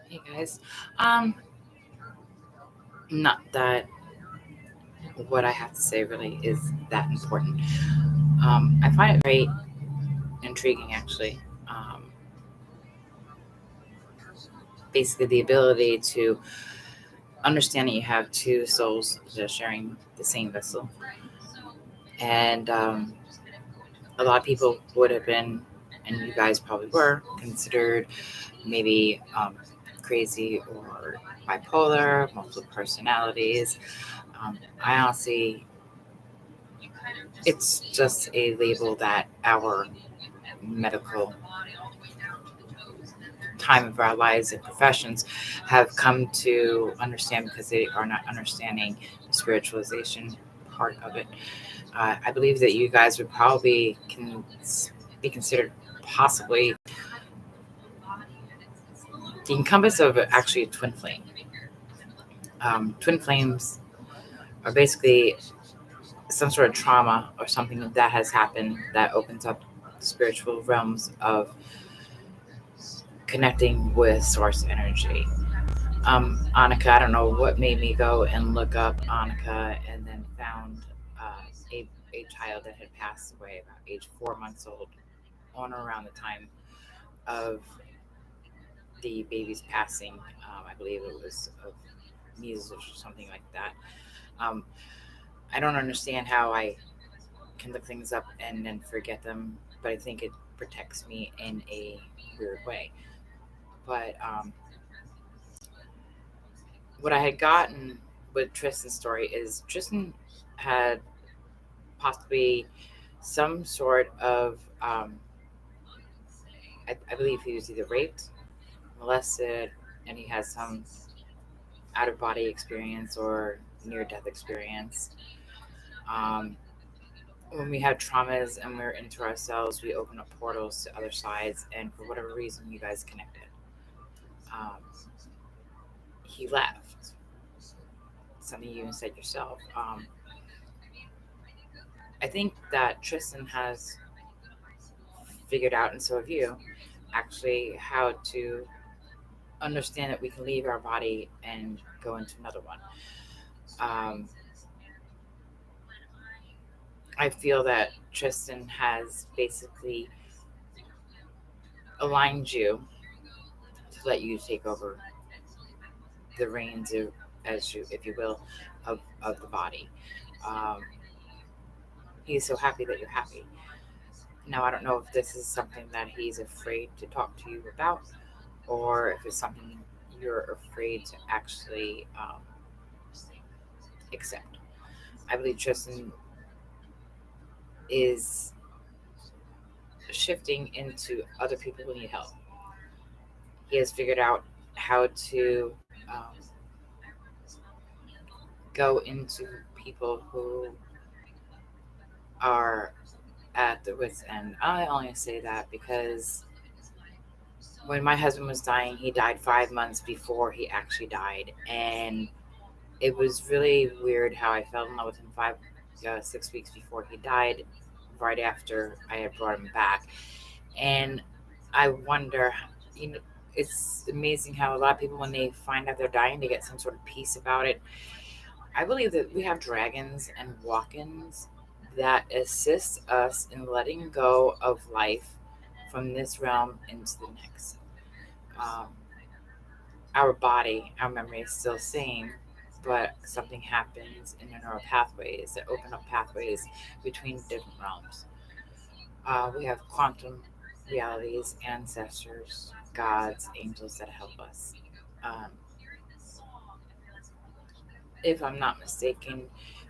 Hey guys. Um, Not that what I have to say really is that important. I find it very intriguing, actually. Basically, the ability to understand that you have two souls that are sharing the same vessel, and a lot of people would have been, and you guys probably were, considered maybe crazy or bipolar, multiple personalities. I honestly It's just a label that our medical time of our lives and professions have come to understand because they are not understanding the spiritualization part of it. I believe that you guys would probably be considered possibly the encompass of actually a twin flame. Twin flames are basically some sort of trauma or something that has happened that opens up the spiritual realms of connecting with source energy. Annika, I don't know what made me go and look up Annika and then found a child that had passed away about age 4 months old, on or around the time of the baby's passing. I believe it was of measles or something like that. Um, I don't understand how I can look things up and then forget them, but I think it protects me in a weird way. But what I had gotten with Tristan's story is Tristan had possibly some sort of, I believe he was either raped, molested, and he has some out of body experience or near death experience. Um, when we have traumas and we're into ourselves, we open up portals to other sides, and for whatever reason, you guys connected. Um, he left. Something you even said yourself. I think that Tristan has figured out, and so have you, actually, how to understand that we can leave our body and go into another one. Um, I feel that Tristan has basically aligned you to let you take over the reins, of, as you, if you will, of the body. Um, he's so happy that you're happy. Now, I don't know if this is something that he's afraid to talk to you about, or if it's something you're afraid to actually accept. I believe Tristan is shifting into other people who need help. He has figured out how to go into people who are at the wits' end. I only say that because when my husband was dying, he died 5 months before he actually died, and it was really weird how I fell in love with him 6 weeks before he died, right after I had brought him back, and I wonder, you know, it's amazing how a lot of people, when they find out they're dying, they get some sort of peace about it. I believe that we have dragons and walk-ins that assist us in letting go of life from this realm into the next. Um, our body, our memory is still same, but something happens in the neural pathways that open up pathways between different realms. We have quantum realities, ancestors, gods, angels that help us. Um, if I'm not mistaken,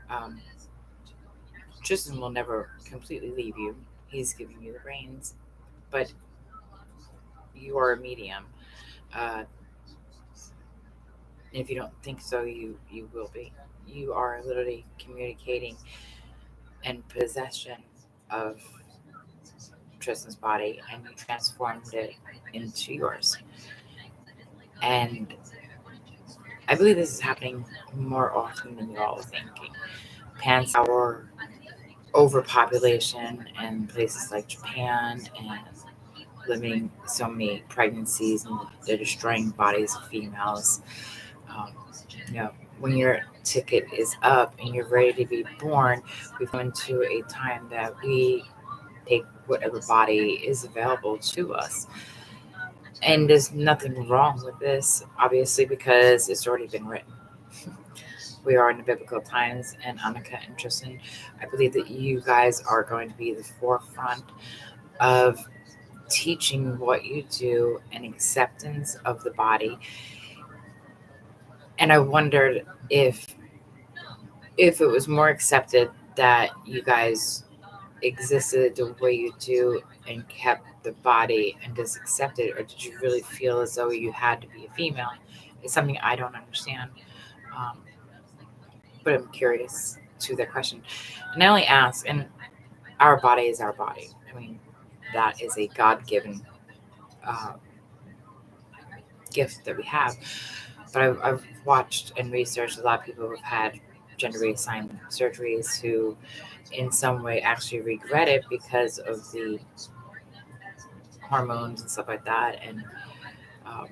um, Tristan will never completely leave you. He's giving you the reins, but you are a medium. Uh, if you don't think so, you will be. You are literally communicating in possession of Tristan's body, and you transformed it into yours. And I believe this is happening more often than you're all thinking. Pants overpopulation in places like Japan and limiting so many pregnancies and they're destroying bodies of females. Um, you know, when your ticket is up and you're ready to be born, we've come into a time that we take whatever body is available to us. And there's nothing wrong with this, obviously, because it's already been written. We are in the biblical times, and Annika and Tristan, I believe that you guys are going to be the forefront of teaching what you do and acceptance of the body. And I wondered if it was more accepted that you guys existed the way you do and kept the body and just accepted, or did you really feel as though you had to be a female? It's something I don't understand. Um, but I'm curious to that question. And I only ask, and our body is our body. I mean, that is a God given uh, gift that we have. But I've watched and researched a lot of people who have had gender reassignment surgeries who, in some way, actually regret it because of the hormones and stuff like that. Um,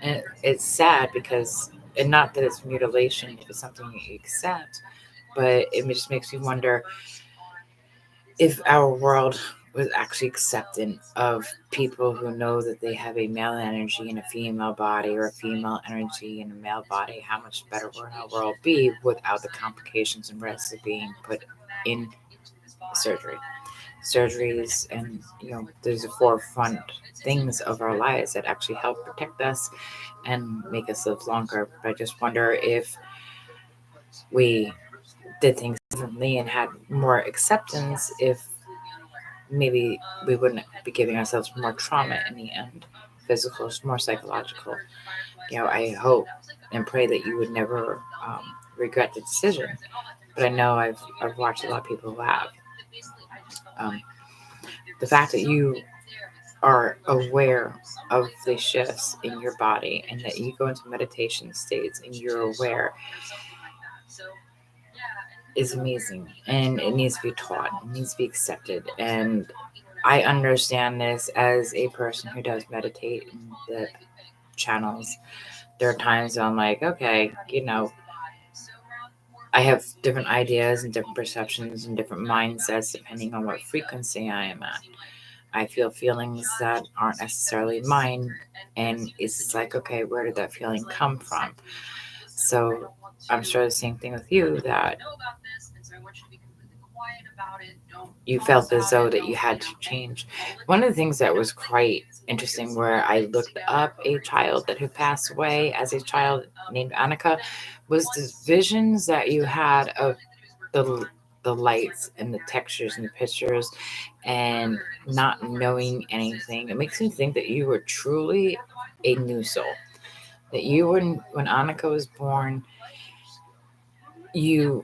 and it's sad because, and not that it's mutilation, if it's something you accept, but it just makes me wonder if our world was actually accepting of people who know that they have a male energy in a female body or a female energy in a male body, how much better would our world be without the complications and risks of being put in surgeries, and there's a forefront things of our lives that actually help protect us and make us live longer. But I just wonder if we did things differently and had more acceptance, if maybe we wouldn't be giving ourselves more trauma in the end, physical, more psychological. I hope and pray that you would never regret the decision. But I know I've watched a lot of people who have. Um, the fact that you are aware of the shifts in your body and that you go into meditation states and you're aware is amazing, and it needs to be taught, it needs to be accepted. And I understand this as a person who does meditate in the channels. There are times I'm like, okay, I have different ideas and different perceptions and different mindsets depending on what frequency I am at. I feel feelings that aren't necessarily mine, and it's just like, okay, where did that feeling come from? So I'm sure the same thing with you, that you felt as though that you had to change. One of the things that was quite interesting, where I looked up a child that had passed away as a child named Annika, was the visions that you had of the lights and the textures and the pictures, and not knowing anything. It makes me think that you were truly a new soul. That you were, when Annika was born, you,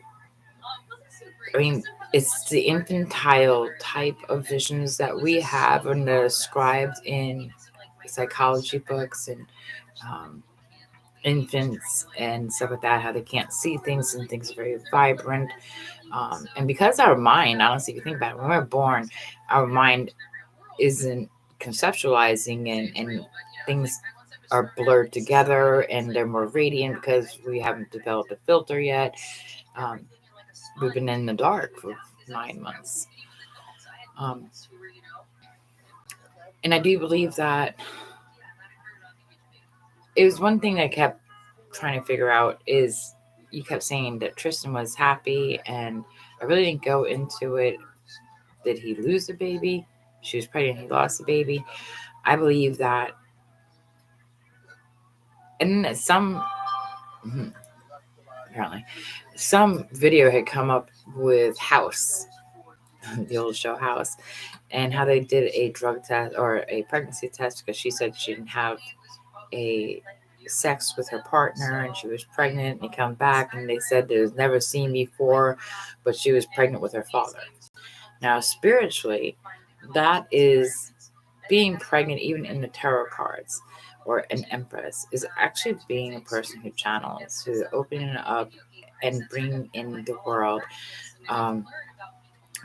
I mean, it's the infantile type of visions that we have and are described in psychology books and infants and stuff like that, how they can't see things and things are very vibrant. And because our mind, honestly, if you think about it, when we're born, our mind isn't conceptualizing, and things are blurred together and they're more radiant because we haven't developed a filter yet. Um, we've been in the dark for 9 months. Um, and I do believe that it was one thing I kept trying to figure out is, you kept saying that Tristan was happy, and I really didn't go into it. Did he lose a baby? She was pregnant, he lost a baby. I believe that, and apparently some video had come up with House, the old show House, and how they did a drug test or a pregnancy test because she said she didn't have a sex with her partner and she was pregnant, and they come back and they said it was never seen before, but she was pregnant with her father. Now spiritually, that is being pregnant, even in the tarot cards, or an empress, is actually being a person who channels, who opening up and bringing in the world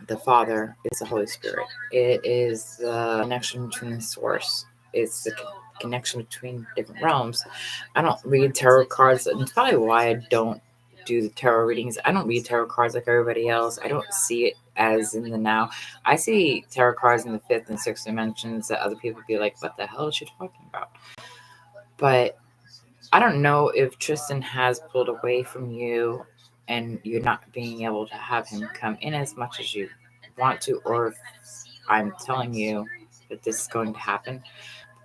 the Father, it's the Holy Spirit. It is the connection between the source. It's the connection between different realms. I don't read tarot cards. And it's probably why I don't do the tarot readings. I don't read tarot cards like everybody else. I don't see it as in the now. I see tarot cards in the fifth and sixth dimensions that other people be like, what the hell is she talking about? But I don't know if Tristan has pulled away from you and you're not being able to have him come in as much as you want to, or if I'm telling you that this is going to happen.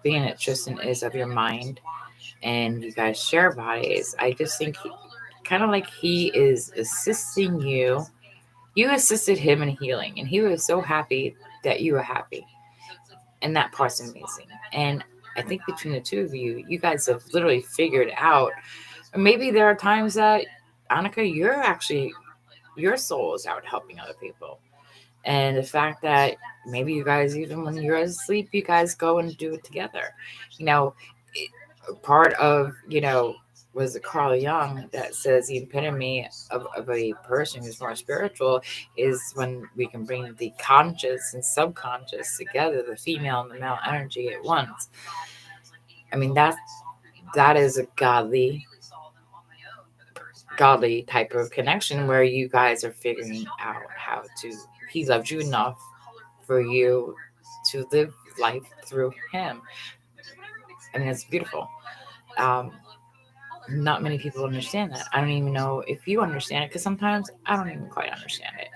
Being that Tristan is of your mind and you guys share bodies, I just think kind of like he is assisting you. You assisted him in healing, and he was so happy that you were happy. And that part's amazing. And I think between the two of you, you guys have literally figured out. Maybe there are times that, Annika, your soul is out helping other people. And the fact that maybe you guys, even when you're asleep, you guys go and do it together. You know, part of, was it Carl Jung that says the epitome of a person who's more spiritual is when we can bring the conscious and subconscious together, the female and the male energy at once. I mean, that is a godly type of connection where you guys are figuring out how to, he loved you enough for you to live life through him. I mean, it's beautiful. Not many people understand that. I don't even know if you understand it, because sometimes I don't even quite understand it.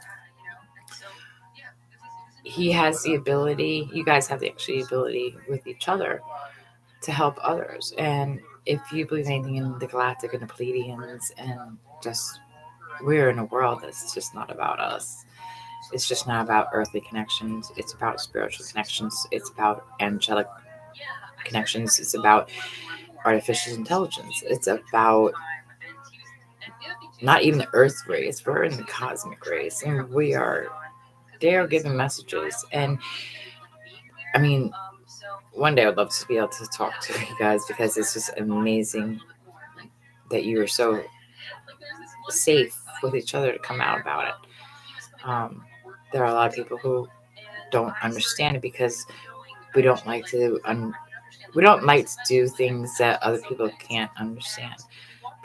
He has the ability, you guys have the actually ability with each other to help others. And if you believe anything in the galactic and the Pleiadians, and just, we're in a world that's just not about us. It's just not about earthly connections. It's about spiritual connections. It's about angelic connections. It's about artificial intelligence. It's about not even the earth race. We're in the cosmic race, and they are giving messages. And I mean, one day I'd love to be able to talk to you guys, because it's just amazing that you are so safe with each other to come out about it. There are a lot of people who don't understand it because we don't like to do things that other people can't understand.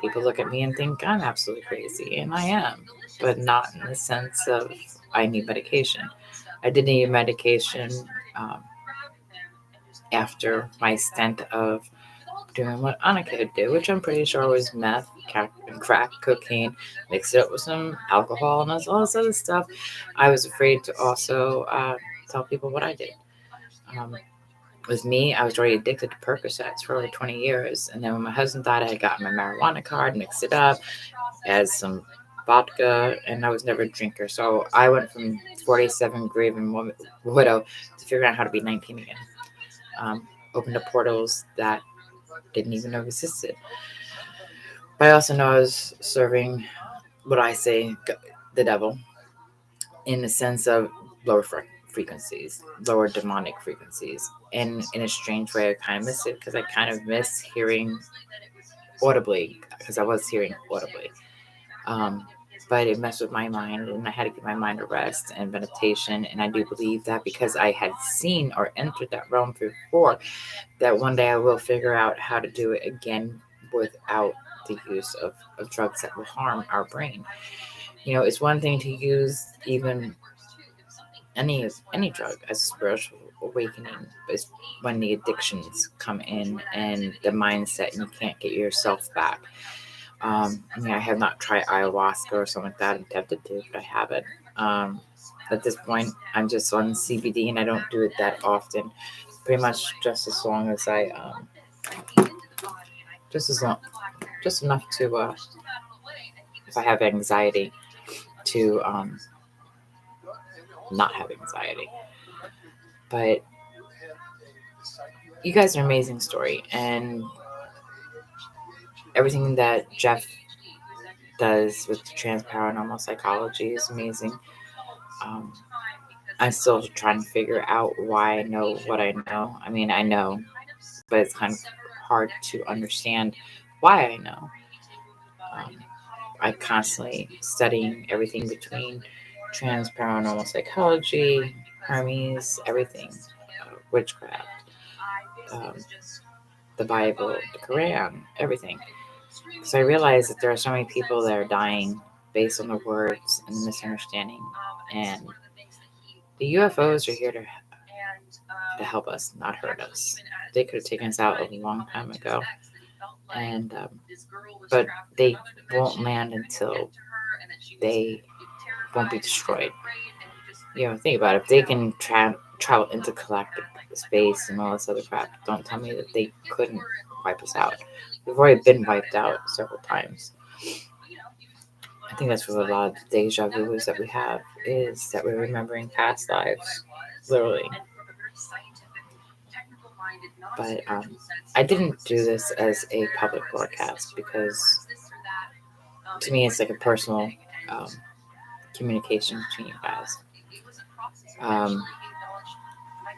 People look at me and think I'm absolutely crazy, and I am, but not in the sense of I need medication. I did need medication after my stint of doing what Annika did, which I'm pretty sure was meth, crack, cocaine, mixed it up with some alcohol and all this other stuff. I was afraid to also tell people what I did. With me, I was already addicted to Percocets for over 20 years. And then when my husband died, I got my marijuana card, mixed it up, added some vodka, and I was never a drinker. So I went from 47 grieving widow to figuring out how to be 19 again. Opened up portals that didn't even know existed. But I also know I was serving what I say the devil, in the sense of lower frequencies, lower demonic frequencies. And in a strange way, I kind of miss it, because I kind of miss hearing audibly, because I was hearing audibly. But it messed with my mind, and I had to give my mind a rest and meditation. And I do believe that because I had seen or entered that realm before, that one day I will figure out how to do it again without the use of drugs that will harm our brain. It's one thing to use even any drug as a spiritual awakening, but it's when the addictions come in and the mindset, and you can't get yourself back. I have not tried ayahuasca or something like that. I'm tempted to, but I haven't. At this point, I'm just on CBD, and I don't do it that often. Pretty much just as long as just enough to, if I have anxiety, to not have anxiety. But you guys are an amazing story, and everything that Jeff does with transparanormal psychology is amazing. I'm still trying to figure out why I know what I know. I mean, I know, but it's kind of hard to understand why I know. I'm constantly studying everything between trans paranormal psychology, Hermes, everything, witchcraft, um, the Bible, the Quran, everything. So I realized that there are so many people that are dying based on the words and the misunderstanding. And the UFOs are here to help us, not hurt us. They could have taken us out a long time ago. And but they won't land until they won't be destroyed. Think about it. If they can travel intergalactic space and all this other crap, don't tell me that they couldn't wipe us out. We've already been wiped out several times. I think that's what a lot of the deja vu's that we have is that we're remembering past lives, literally. But I didn't do this as a public broadcast because to me it's like a personal um, communication between you guys.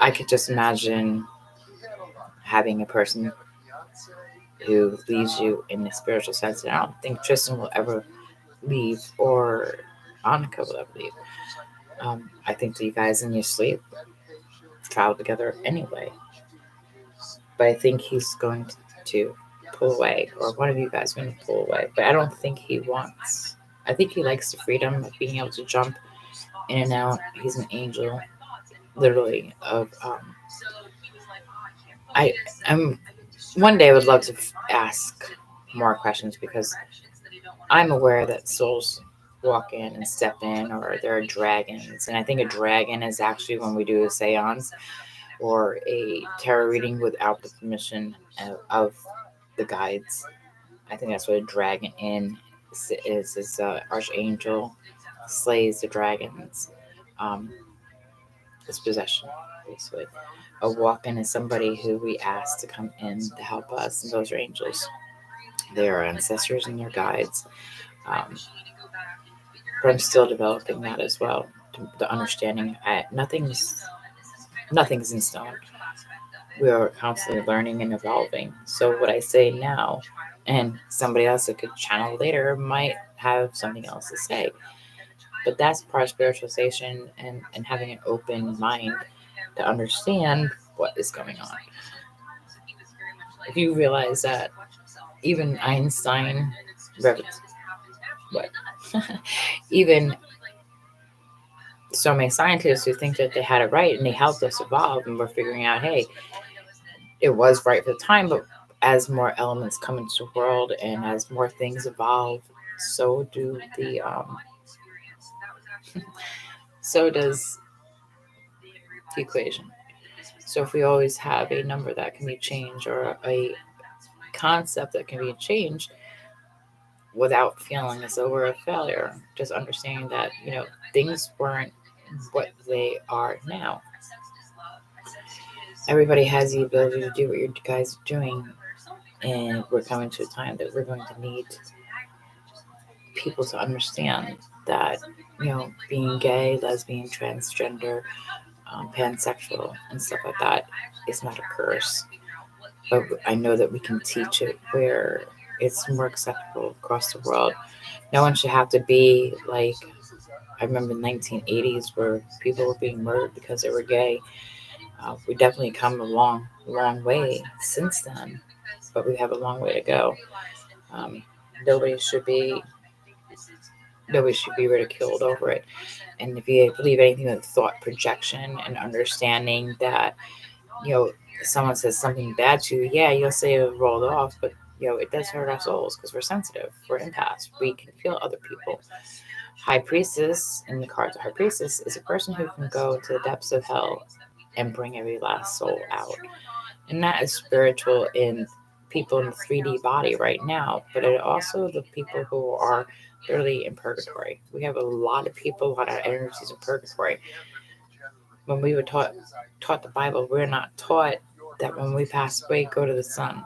I could just imagine having a person who leaves you in a spiritual sense, and I don't think Tristan will ever leave or Annika will ever leave. I think that you guys in your sleep travel together anyway. But I think he's going to pull away, or one of you guys is going to pull away. But I don't think he wants. I think he likes the freedom of being able to jump in and out. He's an angel, literally. I'm one day I would love to ask more questions because I'm aware that souls walk in and step in, or there are dragons. And I think a dragon is actually when we do a seance or a tarot reading without the permission of the guides. I think that's what a dragon is archangel slays the dragons. It's possession, basically. A walk-in is somebody who we ask to come in to help us, and those are angels. They are ancestors and their guides. But I'm still developing that as well. The understanding, nothing's in stone. We are constantly learning and evolving. So what I say now, and somebody else that could channel later might have something else to say. But that's part of spiritualization and having an open mind to understand what is going on. If you realize that even Einstein, even so many scientists who think that they had it right and they helped us evolve, and we're figuring out, hey, it was right for the time, but as more elements come into the world and as more things evolve, so do the so does the equation. So if we always have a number that can be changed or a concept that can be changed without feeling as though we're a failure, just understanding that things weren't what they are now. Everybody has the ability to do what you guys are doing, and we're coming to a time that we're going to need people to understand that being gay, lesbian, transgender, pansexual, and stuff like that is not a curse. But I know that we can teach it where it's more acceptable across the world. No one should have to be like, I remember the 1980s where people were being murdered because they were gay. We definitely come a long way since then, but we have a long way to go. Nobody should be ridiculed over it. And if you believe anything with thought projection and understanding that, someone says something bad to you, yeah, you'll say it rolled off, but it does hurt our souls because we're sensitive, we're empaths, we can feel other people. High priestess, in the cards of high priestess, is a person who can go to the depths of hell and bring every last soul out. And that is spiritual in people in the 3D body right now, but it also the people who are literally in purgatory. We have a lot of people, a lot of energies in purgatory. When we were taught the Bible, we're not taught that when we pass away, go to the sun.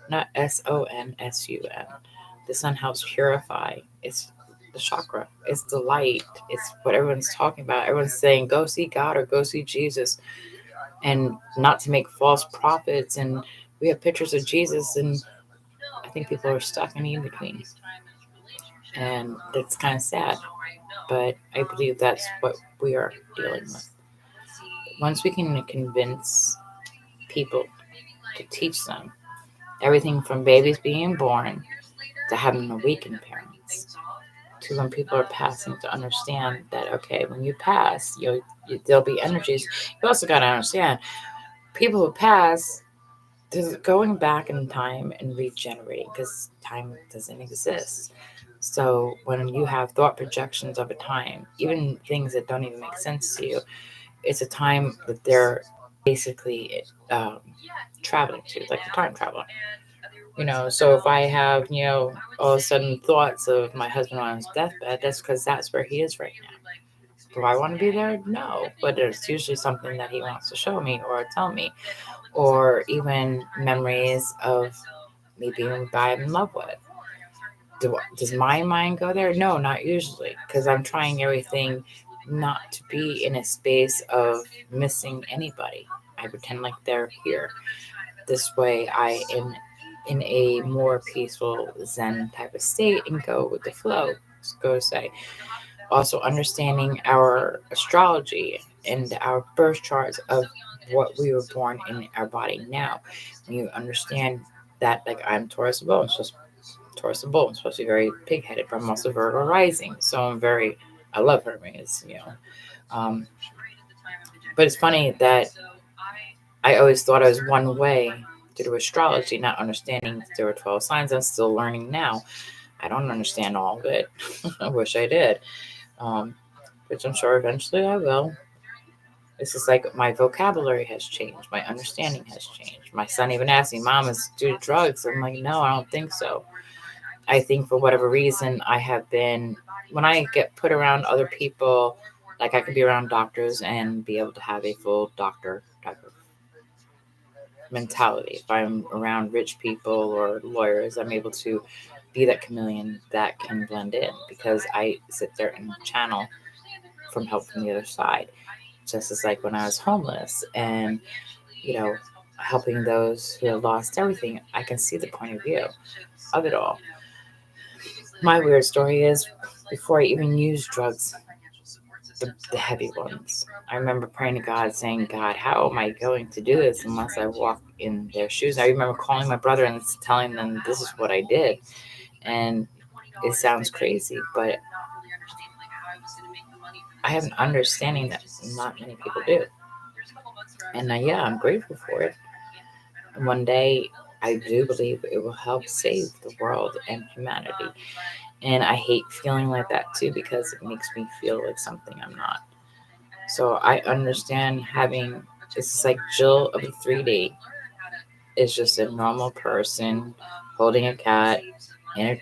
Not SONSUN. The sun helps purify. It's the chakra. It's the light. It's what everyone's talking about. Everyone's saying, go see God or go see Jesus. And not to make false prophets. And we have pictures of Jesus, and I think people are stuck in between. And that's kind of sad. but I believe that's what we are dealing with. Once we can convince people to teach them everything from babies being born to having awakened parents to when people are passing to understand that okay, when you pass, there'll be energies. You also got to understand people who pass. There's going back in time and regenerating because time doesn't exist. So when you have thought projections of a time, even things that don't even make sense to you, it's a time that they're basically traveling to, like a time traveler. So if I have, all of a sudden thoughts of my husband on his deathbed, that's because that's where he is right now. Do I want to be there? No, but it's usually something that he wants to show me or tell me, or even memories of me being with a guy I'm in love with. Does my mind go there? No, not usually, because I'm trying everything not to be in a space of missing anybody. I pretend like they're here. This way, I am in a more peaceful Zen type of state and go with the flow. Go say. Also, understanding our astrology and our birth charts of what we were born in our body now. When you understand that, like I'm Taurus Bull, Taurus and Bull. I'm supposed to be very pig-headed, but I'm also Virgo rising, so I love Hermes. But it's funny that I always thought I was one way to do astrology, not understanding there were 12 signs. I'm still learning now. I don't understand all of it. I wish I did, which I'm sure eventually I will. It's just like my vocabulary has changed. My understanding has changed. My son even asked me, Mom, is it due to drugs? I'm like, no, I don't think so. I think for whatever reason, I have been, when I get put around other people, like I could be around doctors and be able to have a full doctor type of mentality. If I'm around rich people or lawyers, I'm able to be that chameleon that can blend in because I sit there and channel from help from the other side. Just as like when I was homeless and, helping those who have lost everything, I can see the point of view of it all. My weird story is before I even used drugs, the heavy ones, I remember praying to God saying, God, how am I going to do this unless I walk in their shoes? I remember calling my brother and telling them this is what I did. And it sounds crazy, but I have an understanding that not many people do. And yeah, I'm grateful for it. And one day, I do believe it will help save the world and humanity. And I hate feeling like that too because it makes me feel like something I'm not. So I understand it's just like Jill of the 3D is just a normal person holding a cat in a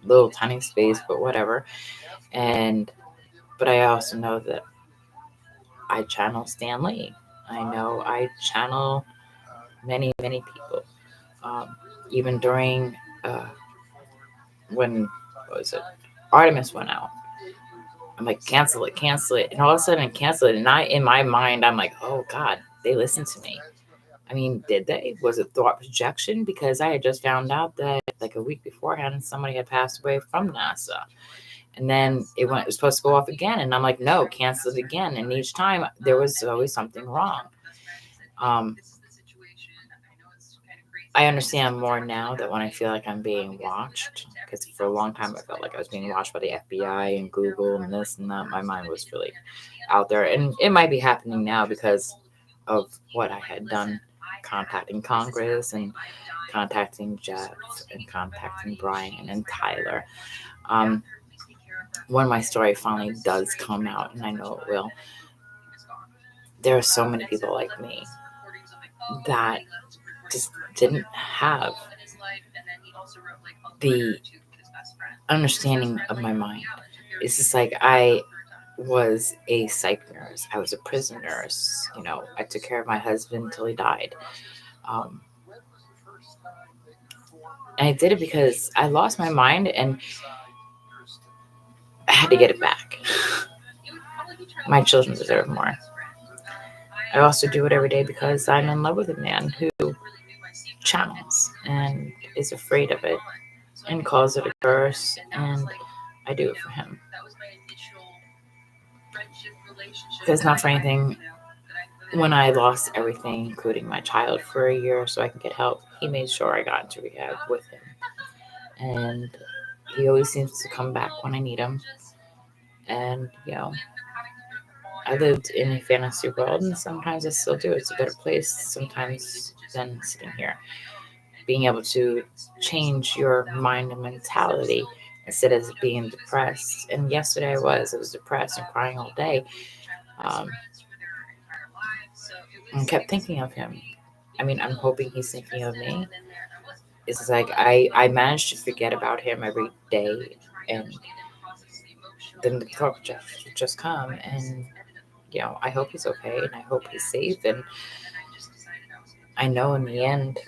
little tiny space, but whatever. But I also know that I channel Stan Lee. I know I channel many, many people. Um, Even during when what was it? Artemis went out. I'm like, cancel it. And all of a sudden, cancel it. And in my mind, I'm like, oh God, they listened to me. I mean, did they? Was it thought projection? Because I had just found out that like a week beforehand, somebody had passed away from NASA. And then it was supposed to go off again. And I'm like, no, cancel it again. And each time there was always something wrong. Um, I understand more now that when I feel like I'm being watched, because for a long time I felt like I was being watched by the FBI and Google and this and that. My mind was really out there. And it might be happening now because of what I had done, contacting Congress and contacting Jeff and contacting Brian and Tyler. Um, when my story finally does come out, and I know it will, there are so many people like me that just didn't have the understanding of my mind. It's just like I was a psych nurse. I was a prison nurse. I took care of my husband until he died. Um, and I did it because I lost my mind and I had to get it back. My children deserve more. I also do it every day because I'm in love with a man who channels and is afraid of it and calls it a curse, and I do it for him. Because not for anything, when I lost everything, including my child, for a year so I could get help, he made sure I got into rehab with him. And he always seems to come back when I need him. And, I lived in a fantasy world, and sometimes I still do. It's a better place sometimes than sitting here. Being able to change your mind and mentality instead of being depressed. And yesterday I was depressed and crying all day. Um, and kept thinking of him. I mean, I'm hoping he's thinking of me. It's like I managed to forget about him every day, and then the thought just come, and I hope he's okay, and I hope he's safe, and I know in the end.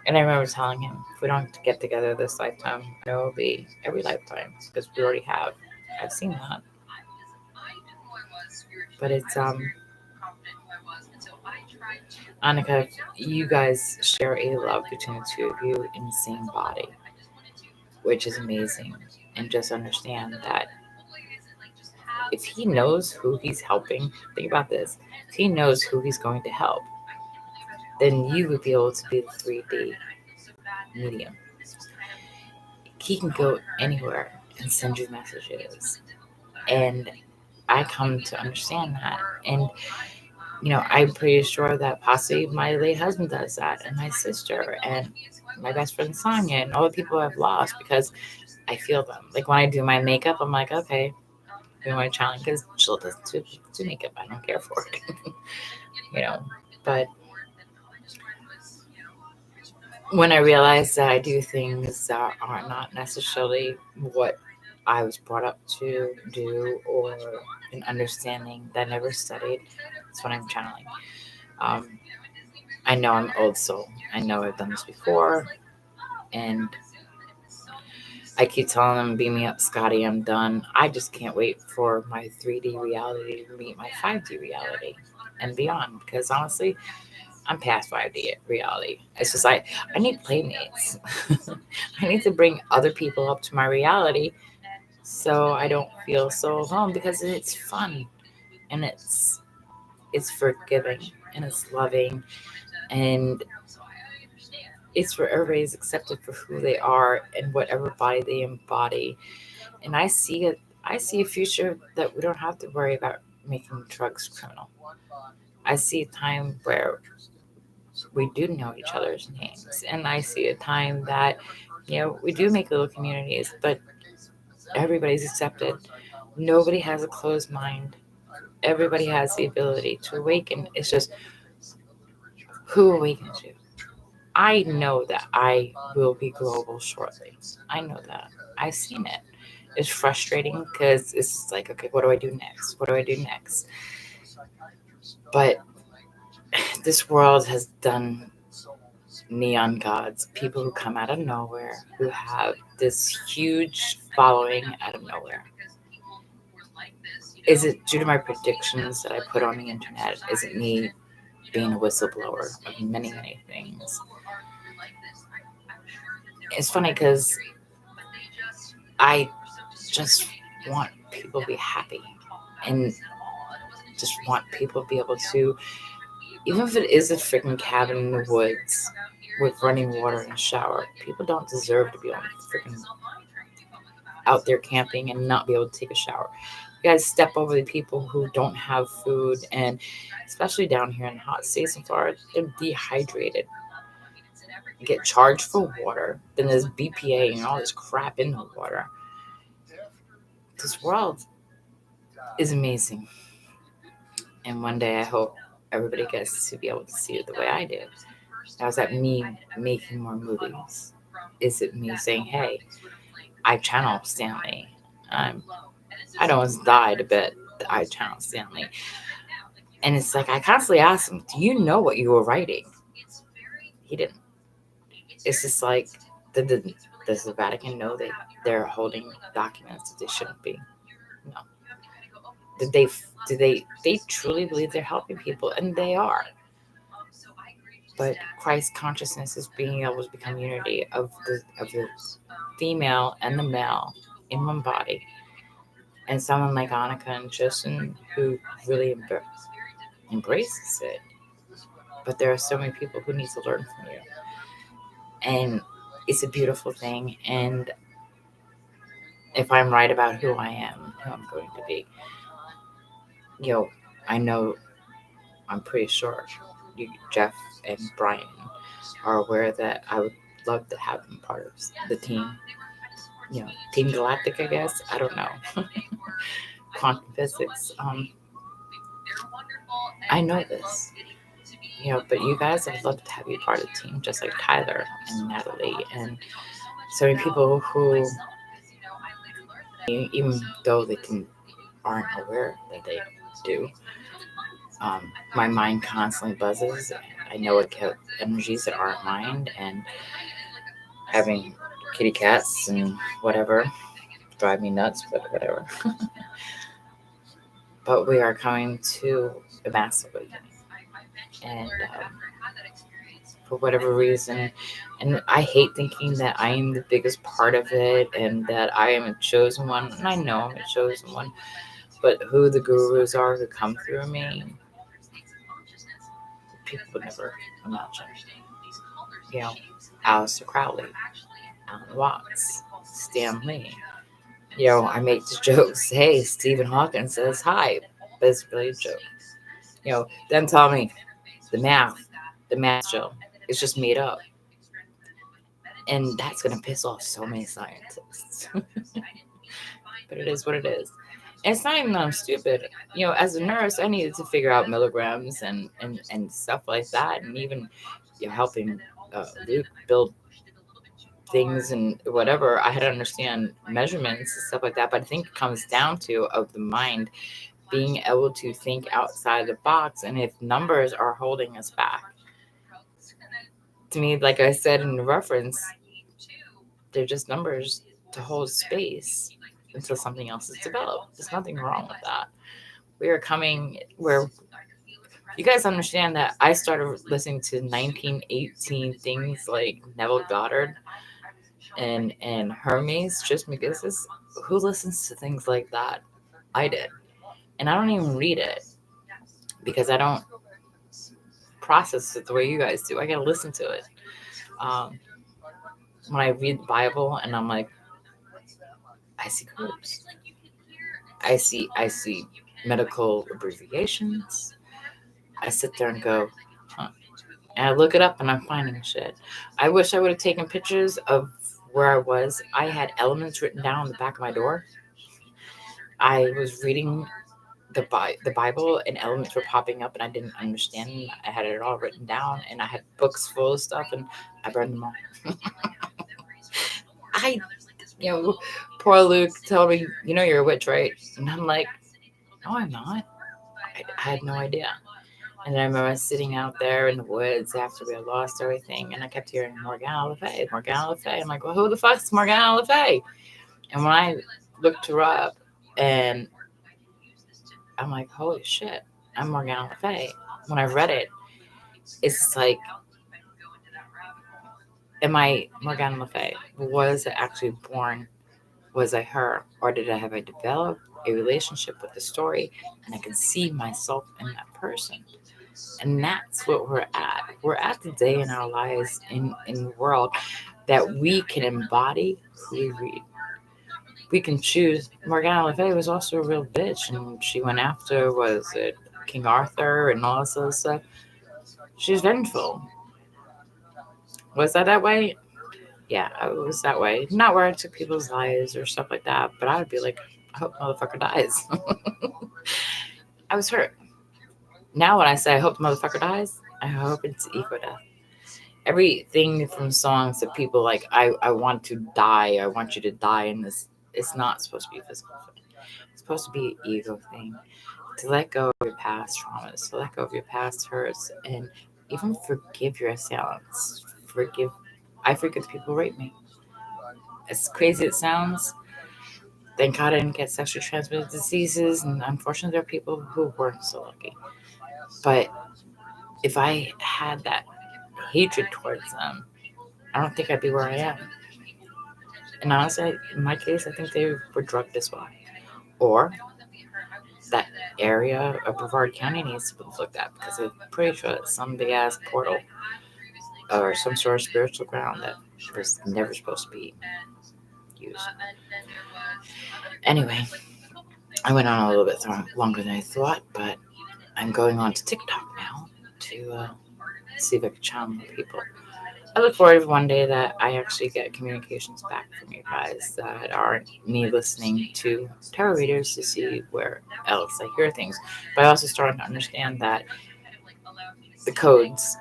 And I remember telling him, if we don't get together this lifetime, I know it'll be every lifetime because we already have. I've seen that, but it's Annika, you guys share a love between the two of you in the same body, which is amazing. And just understand that if he knows who he's helping, think about this. If he knows who he's going to help, then you would be able to be the 3D medium. He can go anywhere and send you messages. And I come to understand that. And, I'm pretty sure that possibly my late husband does that, and my sister, and my best friend Sonia, and all the people I've lost because I feel them. Like when I do my makeup, I'm like, okay, doing my challenge because Jill does do makeup. I don't care for it, But when I realize that I do things that are not necessarily what I was brought up to do, or an understanding that I never studied, that's what I'm channeling. Um, I know I'm old soul. I know I've done this before, and I keep telling them, beam me up, Scotty, I'm done. I just can't wait for my 3D reality to meet my 5D reality and beyond. Because honestly, I'm past 5D reality. It's just like, I need playmates. I need to bring other people up to my reality so I don't feel so alone, because it's fun and it's forgiving and it's loving, and it's for everybody's accepted for who they are and whatever body they embody. And I see a future that we don't have to worry about making drugs criminal. I see a time where we do know each other's names, and I see a time that we do make little communities, but everybody's accepted. Nobody has a closed mind. Everybody has the ability to awaken. It's just who awakens you. I know that I will be global shortly. I know that. I've seen it. It's frustrating because it's just like, okay, what do I do next? What do I do next? But this world has done neon gods, people who come out of nowhere, who have this huge following out of nowhere. Is it due to my predictions that I put on the internet? Is it me being a whistleblower of many, many things? It's funny because I just want people to be happy, and just want people to be able to, even if it is a freaking cabin in the woods with running water and a shower, people don't deserve to be on freaking out there camping and not be able to take a shower. You guys step over the people who don't have food, and especially down here in the hot states in Florida, they're dehydrated. You get charged for water, then there's BPA and all this crap in the water. This world is amazing, and one day I hope everybody gets to be able to see it the way I do. Now, is that me making more movies? Is it me saying, hey, I channel Stanley? I almost died a bit. I channel Stanley. And it's like, I constantly ask him, do you know what you were writing? He didn't. It's just like, does the Vatican know that they're holding documents that they shouldn't be? No. They truly believe they're helping people, and they are. But Christ consciousness is being able to become unity of the female and the male in one body. and someone like Annika and Tristan who really embraces it. But there are so many people who need to learn from you, and it's a beautiful thing. And if I'm right about who I am, who I'm going to be, you know, I know, I'm pretty sure you, Jeff and Brian are aware that I would love to have them part of the team. Team Galactic, I guess. I don't know. Quantum physics. I know this. But you guys, I'd love to have you part of the team, just like Tyler and Natalie and so many people who, even though they aren't aware that they do, my mind constantly buzzes. I know it can energies that aren't mine, and having kitty cats and whatever drive me nuts, but whatever. But we are coming to a massive awakening, and for whatever reason, and I hate thinking that I am the biggest part of it and that I am a chosen one, and I know I'm a chosen one, but who the gurus are who come through me, people would never imagine. Aleister Crowley, Alan Watts, Stan Lee. I make the jokes, hey, Stephen Hawking says hi, but it's really a joke. Then tell me the math show is just made up. And that's going to piss off so many scientists. But it is what it is. And it's not even that I'm stupid. As a nurse, I needed to figure out milligrams and stuff like that. And even helping Luke build things and whatever, I had to understand measurements and stuff like that. But I think it comes down to of the mind being able to think outside the box, and if numbers are holding us back, to me, like I said in the reference, they're just numbers to hold space until something else is developed. There's nothing wrong with that. We are coming where you guys understand that I started listening to 1918 things like Neville Goddard and Hermes just because who listens to things like that? I did. And I don't even read it because I don't process it the way you guys do. I gotta listen to it. When I read the Bible and I'm like, I see codes. I see medical abbreviations. I sit there and go, huh. And I look it up and I'm finding shit. I wish I would have taken pictures of where I was. I had elements written down on the back of my door. I was reading the Bible and elements were popping up and I didn't understand them. I had it all written down and I had books full of stuff and I burned them all. I, poor Luke told me, you're a witch, right? And I'm like, no, I'm not. I had no idea. And I remember sitting out there in the woods after we had lost everything, and I kept hearing Morgana Le Fay, Morgana Le Fay. I'm like, well, who the fuck's Morgana Le Fay? And when I looked her up, and I'm like, holy shit, I'm Morgana Le Fay. When I read it, it's like, am I Morgana Le Fay? Was I actually born? Was I her? Or did I have developed a relationship with the story and I can see myself in that person? And that's what we're at. We're at the day in our lives in the world that we can embody who we read. We can choose. Morgana Le Fay was also a real bitch, and she went after, was it King Arthur and all this other stuff. She's vengeful. Was that way? Yeah, it was that way. Not where I took people's lives or stuff like that, but I would be like, I hope motherfucker dies. I was hurt. Now when I say I hope the motherfucker dies, I hope it's equal death. Everything from songs that people like, I want to die, I want you to die in this, it's not supposed to be a physical thing. It's supposed to be an ego thing. To let go of your past traumas, to let go of your past hurts, and even forgive your assailants. I forgive the people who raped me. As crazy as it sounds, thank God I didn't get sexually transmitted diseases, and unfortunately there are people who weren't so lucky. But if I had that hatred towards them, I don't think I'd be where I am. And honestly, in my case, I think they were drugged as well. or that area of Brevard County needs to be looked at, because I'm pretty sure it's some big ass portal or some sort of spiritual ground that was never supposed to be used. Anyway, I went on a little bit longer than I thought, but I'm going on to TikTok now to see if I can channel more people. I look forward to one day that I actually get communications back from you guys that aren't me listening to tarot readers to see where else I hear things. But I also started to understand that the codes,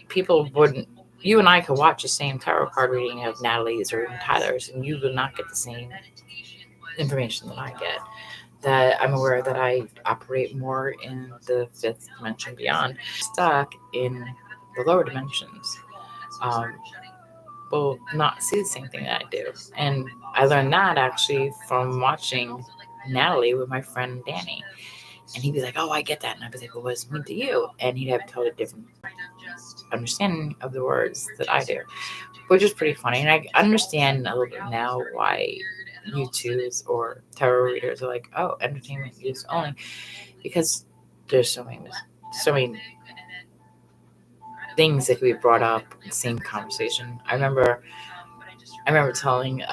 people wouldn't, you and I could watch the same tarot card reading of Natalie's or even Tyler's, and you will not get the same information that I get. That I'm aware that I operate more in the fifth dimension beyond, stuck in the lower dimensions. Will not see the same thing that I do. And I learned that actually from watching Natalie with my friend Danny. And he'd be like, "Oh, I get that." And I'd be like, "Well, what does it mean to you?" And he'd have a totally different understanding of the words that I do, which is pretty funny. And I understand a little bit now why YouTubers or tarot readers are like, "Oh, entertainment use only," because there's so many things that could be brought up in the same conversation. I remember telling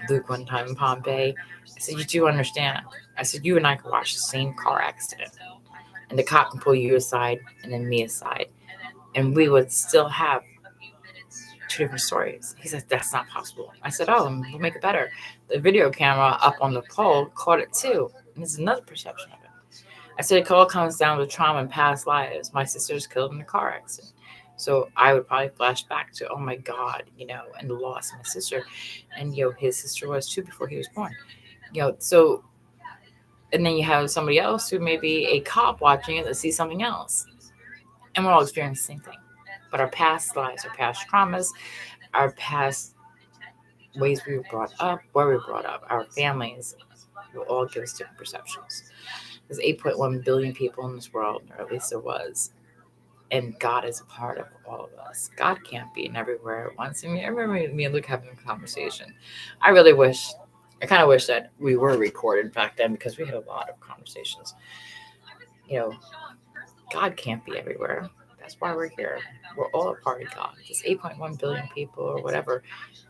Luke one time in Pompeii, I said, "You do understand?" I said, "You and I could watch the same car accident, and the cop can pull you aside and then me aside, and we would still have two different stories." He said, "That's not possible." I said, "Oh, we'll make it better. The video camera up on the pole caught it too, and there's another perception of it." I said, "It all comes down to trauma and past lives. My sister was killed in a car accident. So I would probably flash back to, oh my God, and the loss of my sister. And, his sister was too before he was born. So, and then you have somebody else who may be a cop watching it that sees something else. And we're all experiencing the same thing. But our past lives, our past traumas, our past ways we were brought up, where we were brought up, our families will all give us different perceptions. There's 8.1 billion people in this world, or at least there was. And God is a part of all of us. God can't be in everywhere at once. I remember me and Luke having a conversation. I kind of wish that we were recorded back then, because we had a lot of conversations. God can't be everywhere. That's why we're here. We're all a part of God. There's 8.1 billion people or whatever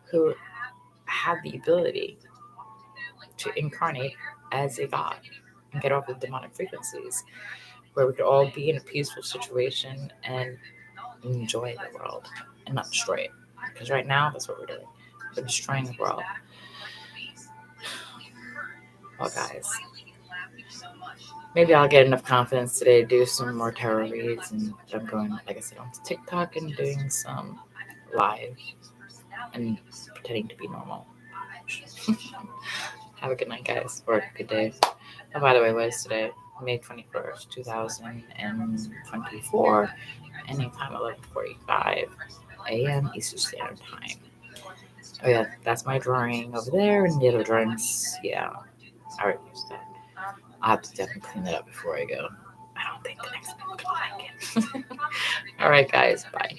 who have the ability to incarnate as a God and get off the demonic frequencies, where we could all be in a peaceful situation and enjoy the world and not destroy it. Because right now, that's what we're doing. We're destroying the world. Well, guys, maybe I'll get enough confidence today to do some more tarot reads. And I'm going, like I said, on TikTok and doing some live and pretending to be normal. Have a good night, guys, or a good day. Oh, by the way, what is today? May 21st, 2024, anytime 11:45 a.m. Eastern Standard Time. Oh yeah, that's my drawing over there, and the other drawings, yeah, I already used that. I'll have to definitely clean that up before I go. I don't think the next one will like it. All right, guys, bye.